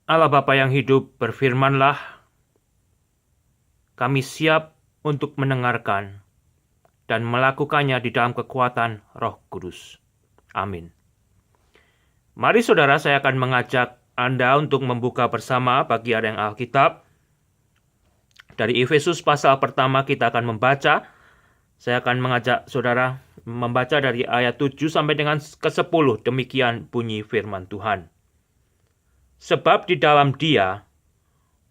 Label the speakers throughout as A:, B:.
A: Allah Bapa yang hidup, berfirmanlah, kami siap untuk mendengarkan dan melakukannya di dalam kekuatan Roh Kudus. Amin. Mari saudara, saya akan mengajak Anda untuk membuka bersama bagian Alkitab. Dari Efesus pasal pertama kita akan membaca. Saya akan mengajak saudara membaca dari ayat 7 sampai dengan ke-10. Demikian bunyi firman Tuhan. Sebab di dalam Dia,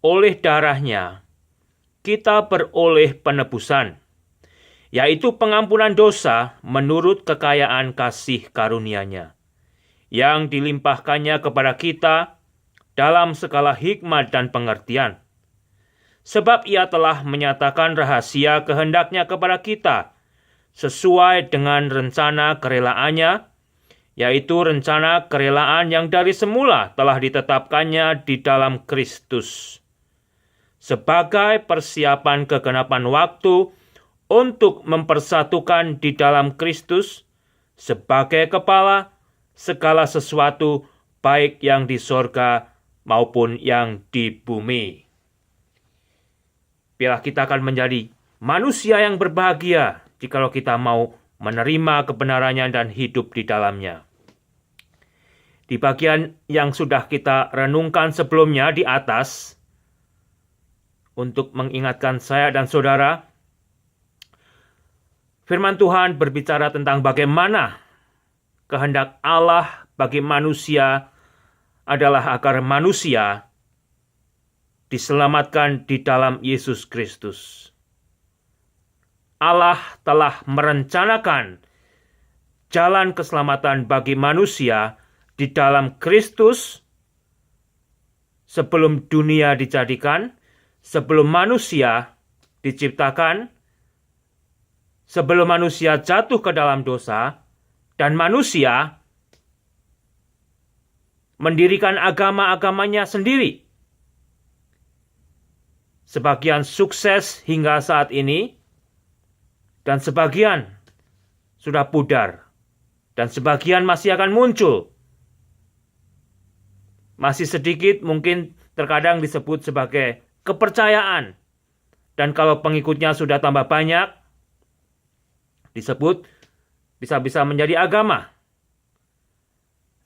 A: oleh darahnya, kita beroleh penebusan, yaitu pengampunan dosa menurut kekayaan kasih karunia-Nya, yang dilimpahkannya kepada kita dalam segala hikmat dan pengertian. Sebab Ia telah menyatakan rahasia kehendak-Nya kepada kita, sesuai dengan rencana kerelaannya, yaitu rencana kerelaan yang dari semula telah ditetapkannya di dalam Kristus, sebagai persiapan kegenapan waktu untuk mempersatukan di dalam Kristus sebagai kepala segala sesuatu, baik yang di sorga maupun yang di bumi. Biarlah kita akan menjadi manusia yang berbahagia jikalau kita mau menerima kebenarannya dan hidup di dalamnya. Di bagian yang sudah kita renungkan sebelumnya di atas, untuk mengingatkan saya dan saudara, firman Tuhan berbicara tentang bagaimana kehendak Allah bagi manusia adalah agar manusia diselamatkan di dalam Yesus Kristus. Allah telah merencanakan jalan keselamatan bagi manusia di dalam Kristus sebelum dunia dijadikan, sebelum manusia diciptakan, sebelum manusia jatuh ke dalam dosa, dan manusia mendirikan agama-agamanya sendiri. Sebagian sukses hingga saat ini, dan sebagian sudah pudar, dan sebagian masih akan muncul. Masih sedikit mungkin terkadang disebut sebagai kepercayaan, dan kalau pengikutnya sudah tambah banyak, disebut bisa-bisa menjadi agama.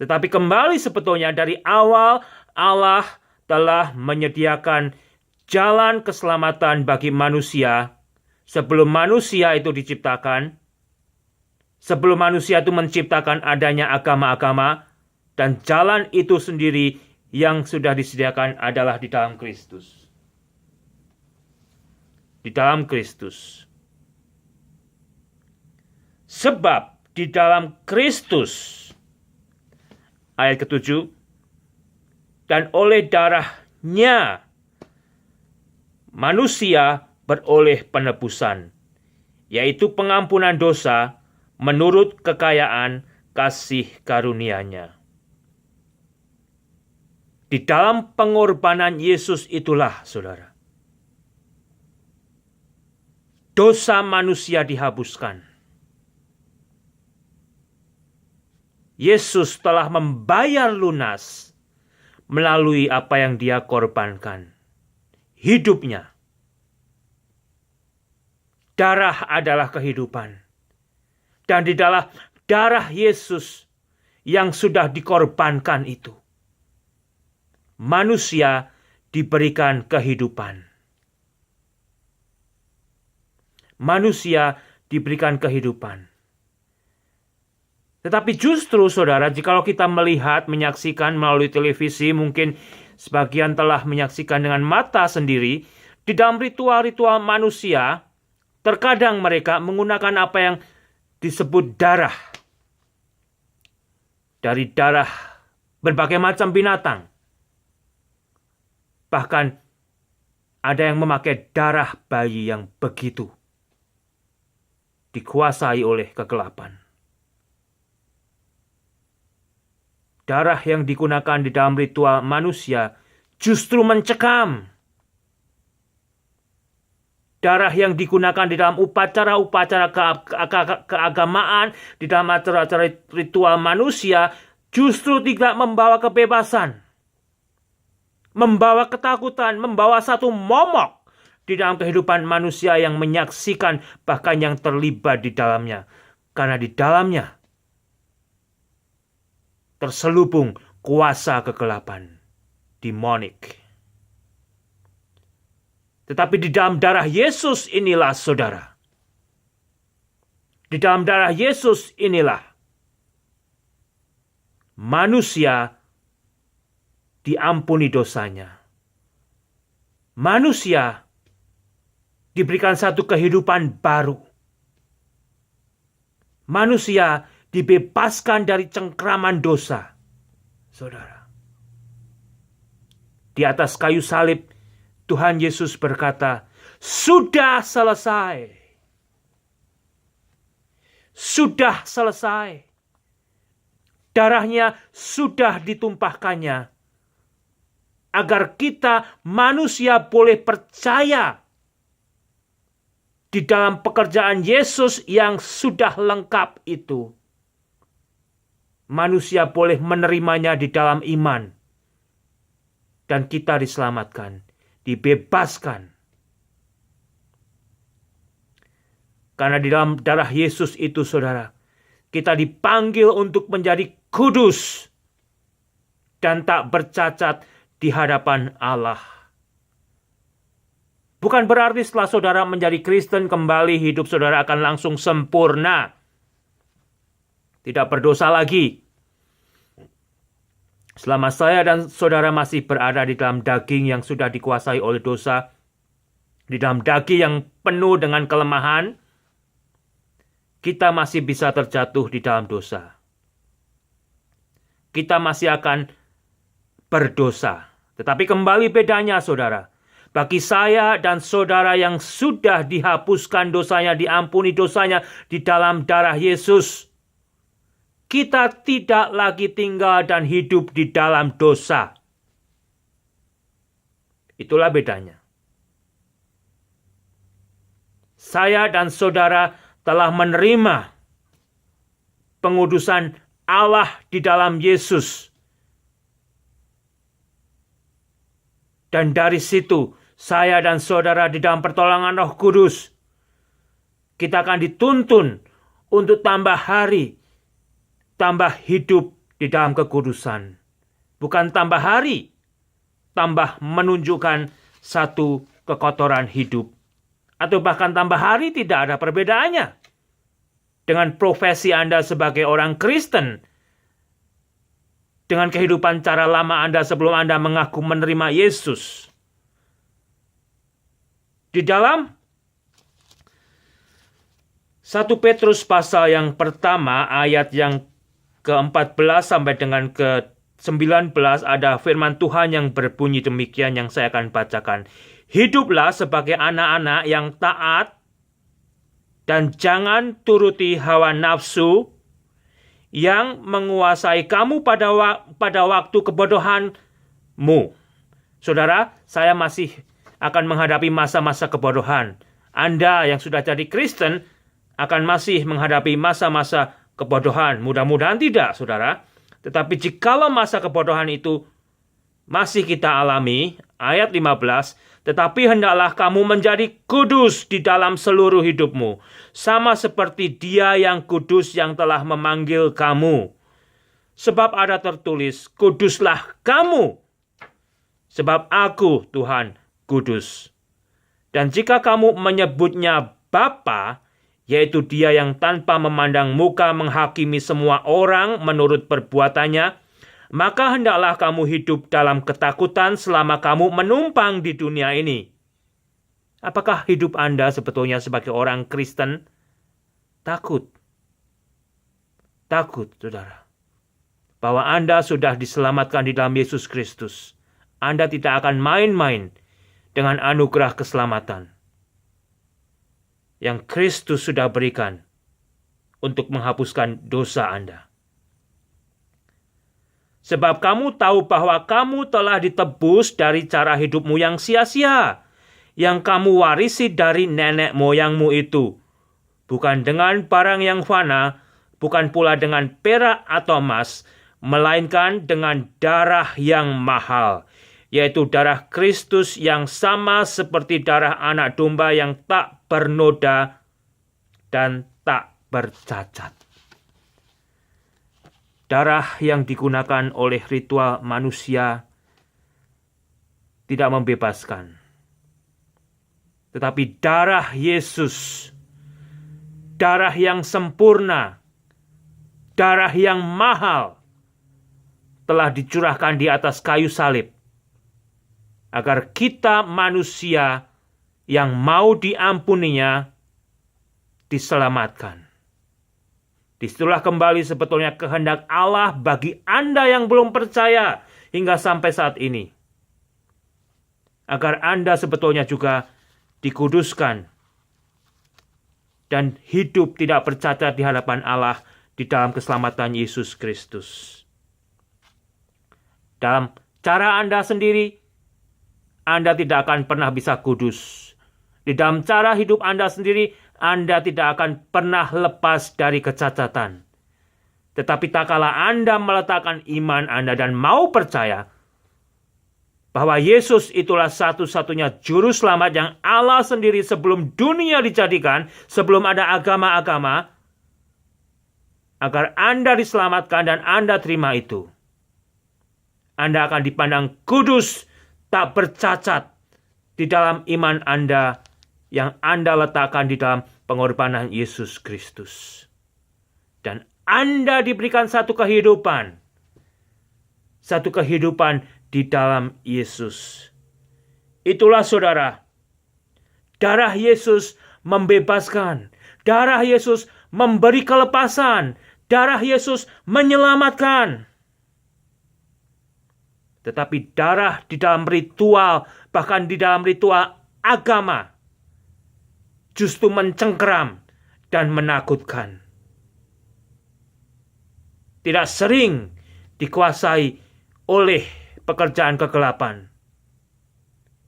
A: Tetapi kembali sebetulnya dari awal Allah telah menyediakan jalan keselamatan bagi manusia sebelum manusia itu diciptakan, sebelum manusia itu menciptakan adanya agama-agama, dan jalan itu sendiri yang sudah disediakan adalah di dalam Kristus. Di dalam Kristus. Sebab di dalam Kristus, ayat ke-7, dan oleh darahnya manusia beroleh penebusan, yaitu pengampunan dosa menurut kekayaan kasih karunia-Nya. Di dalam pengorbanan Yesus itulah, saudara, dosa manusia dihapuskan. Yesus telah membayar lunas melalui apa yang Dia korbankan. Hidupnya. Darah adalah kehidupan. Dan di dalam darah Yesus yang sudah dikorbankan itu, manusia diberikan kehidupan. Manusia diberikan kehidupan. Tetapi justru saudara, jikalau kita melihat, menyaksikan melalui televisi, mungkin sebagian telah menyaksikan dengan mata sendiri, di dalam ritual-ritual manusia, terkadang mereka menggunakan apa yang disebut darah. Dari darah berbagai macam binatang. Bahkan ada yang memakai darah bayi yang begitu dikuasai oleh kegelapan. Darah yang digunakan di dalam ritual manusia justru mencekam. Darah yang digunakan di dalam upacara-upacara keagamaan, di dalam acara-acara ritual manusia, justru tidak membawa kebebasan. membawa ketakutan, membawa satu momok di dalam kehidupan manusia yang menyaksikan, bahkan yang terlibat di dalamnya. Karena di dalamnya terselubung kuasa kegelapan, demonik. Tetapi di dalam darah Yesus inilah, saudara. Di dalam darah Yesus inilah manusia diampuni dosanya. Manusia diberikan satu kehidupan baru. Manusia dibebaskan dari cengkraman dosa. Saudara. Di atas kayu salib, Tuhan Yesus berkata, sudah selesai. Sudah selesai. Darahnya sudah ditumpahkannya. Agar kita manusia boleh percaya di dalam pekerjaan Yesus yang sudah lengkap itu. Manusia boleh menerimanya di dalam iman. Dan kita diselamatkan, dibebaskan. Karena di dalam darah Yesus itu, saudara, kita dipanggil untuk menjadi kudus dan tak bercacat di hadapan Allah. Bukan berarti setelah saudara menjadi Kristen kembali hidup saudara akan langsung sempurna. Tidak berdosa lagi. Selama saya dan saudara masih berada di dalam daging yang sudah dikuasai oleh dosa, di dalam daging yang penuh dengan kelemahan, kita masih bisa terjatuh di dalam dosa. Kita masih akan berdosa. Tetapi kembali bedanya, saudara. Bagi saya dan saudara yang sudah dihapuskan dosanya, diampuni dosanya di dalam darah Yesus, kita tidak lagi tinggal dan hidup di dalam dosa. Itulah bedanya. Saya dan saudara telah menerima pengudusan Allah di dalam Yesus. Dan dari situ, saya dan saudara di dalam pertolongan Roh Kudus, kita akan dituntun untuk tambah hari, tambah hidup di dalam kekudusan. Bukan tambah hari, tambah menunjukkan satu kekotoran hidup. Atau bahkan tambah hari tidak ada perbedaannya dengan profesi Anda sebagai orang Kristen. Dengan kehidupan cara lama Anda sebelum Anda mengaku menerima Yesus. Di dalam 1 Petrus pasal yang pertama ayat yang ke-14 sampai dengan ke-19 ada firman Tuhan yang berbunyi demikian yang saya akan bacakan. Hiduplah sebagai anak-anak yang taat dan jangan turuti hawa nafsu yang menguasai kamu pada waktu kebodohanmu. Saudara, saya masih akan menghadapi masa-masa kebodohan. Anda yang sudah jadi Kristen akan masih menghadapi masa-masa kebodohan. Mudah-mudahan tidak, saudara. Tetapi jikalau masa kebodohan itu masih kita alami, ayat 15, tetapi hendaklah kamu menjadi kudus di dalam seluruh hidupmu, sama seperti Dia yang kudus yang telah memanggil kamu. Sebab ada tertulis, kuduslah kamu, sebab aku Tuhan kudus. Dan jika kamu menyebutnya Bapa, yaitu Dia yang tanpa memandang muka menghakimi semua orang menurut perbuatannya, maka hendaklah kamu hidup dalam ketakutan selama kamu menumpang di dunia ini. Apakah hidup Anda sebetulnya sebagai orang Kristen takut? Takut, saudara. Bahwa Anda sudah diselamatkan di dalam Yesus Kristus. Anda tidak akan main-main dengan anugerah keselamatan yang Kristus sudah berikan untuk menghapuskan dosa Anda. Sebab kamu tahu bahwa kamu telah ditebus dari cara hidupmu yang sia-sia, yang kamu warisi dari nenek moyangmu itu. Bukan dengan barang yang fana, bukan pula dengan perak atau emas, melainkan dengan darah yang mahal, yaitu darah Kristus yang sama seperti darah anak domba yang tak bernoda dan tak bercacat. Darah yang digunakan oleh ritual manusia tidak membebaskan. Tetapi darah Yesus, darah yang sempurna, darah yang mahal, telah dicurahkan di atas kayu salib, agar kita manusia yang mau diampuninya diselamatkan. Disitulah kembali sebetulnya kehendak Allah bagi Anda yang belum percaya hingga sampai saat ini. Agar Anda sebetulnya juga dikuduskan dan hidup tidak bercacat di hadapan Allah di dalam keselamatan Yesus Kristus. Dalam cara Anda sendiri, Anda tidak akan pernah bisa kudus. Di dalam cara hidup Anda sendiri, Anda tidak akan pernah lepas dari kecacatan. Tetapi tak kala Anda meletakkan iman Anda dan mau percaya bahwa Yesus itulah satu-satunya juru selamat yang Allah sendiri sebelum dunia dijadikan, sebelum ada agama-agama, agar Anda diselamatkan dan Anda terima itu, Anda akan dipandang kudus, tak bercacat di dalam iman Anda yang Anda letakkan di dalam pengorbanan Yesus Kristus. Dan Anda diberikan satu kehidupan di dalam Yesus. Itulah saudara, darah Yesus membebaskan, darah Yesus memberi kelepasan, darah Yesus menyelamatkan. Tetapi darah di dalam ritual, bahkan di dalam ritual agama, justru mencengkeram dan menakutkan. Tidak sering dikuasai oleh pekerjaan kegelapan.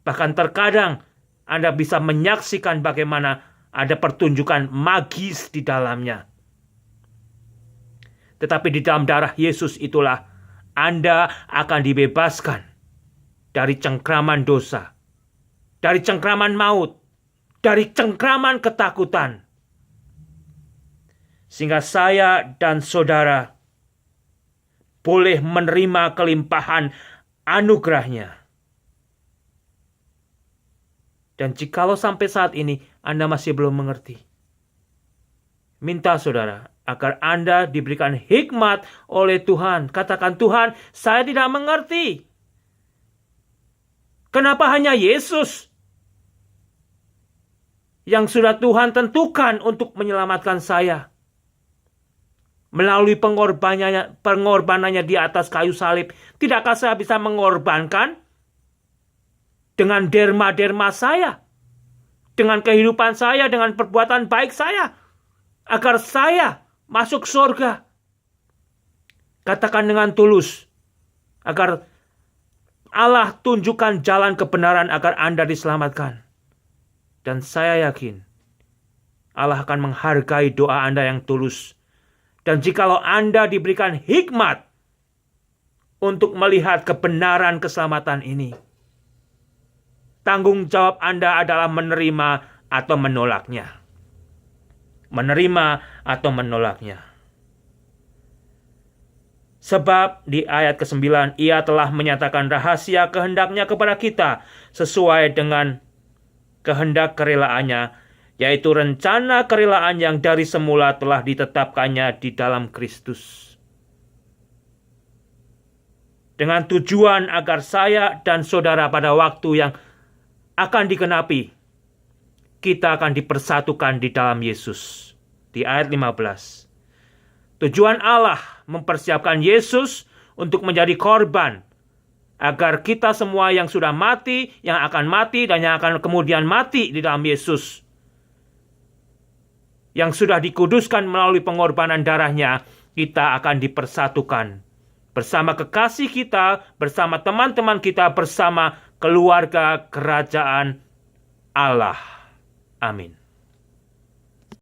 A: Bahkan terkadang Anda bisa menyaksikan bagaimana ada pertunjukan magis di dalamnya. Tetapi di dalam darah Yesus itulah Anda akan dibebaskan dari cengkraman dosa, dari cengkraman maut, dari cengkraman ketakutan. Sehingga saya dan saudara boleh menerima kelimpahan anugerahnya. Dan jikalau sampai saat ini Anda masih belum mengerti, minta saudara agar Anda diberikan hikmat oleh Tuhan. Katakan, Tuhan, saya tidak mengerti. Kenapa hanya Yesus yang sudah Tuhan tentukan untuk menyelamatkan saya? Melalui pengorbanannya di atas kayu salib, tidakkah saya bisa mengorbankan dengan derma-derma saya, dengan kehidupan saya, dengan perbuatan baik saya, agar saya masuk surga? Katakan dengan tulus, agar Allah tunjukkan jalan kebenaran agar Anda diselamatkan. Dan saya yakin Allah akan menghargai doa Anda yang tulus. Dan jikalau Anda diberikan hikmat untuk melihat kebenaran keselamatan ini, tanggung jawab Anda adalah menerima atau menolaknya. Menerima atau menolaknya. Sebab di ayat ke-9, Ia telah menyatakan rahasia kehendaknya kepada kita sesuai dengan kehendak kerelaannya, yaitu rencana kerelaan yang dari semula telah ditetapkannya di dalam Kristus. Dengan tujuan agar saya dan saudara pada waktu yang akan digenapi, kita akan dipersatukan di dalam Yesus. Di ayat 15. Tujuan Allah mempersiapkan Yesus untuk menjadi korban, agar kita semua yang sudah mati, yang akan mati, dan yang akan kemudian mati di dalam Yesus, yang sudah dikuduskan melalui pengorbanan darahnya, kita akan dipersatukan bersama kekasih kita, bersama teman-teman kita, bersama keluarga kerajaan Allah. Amin.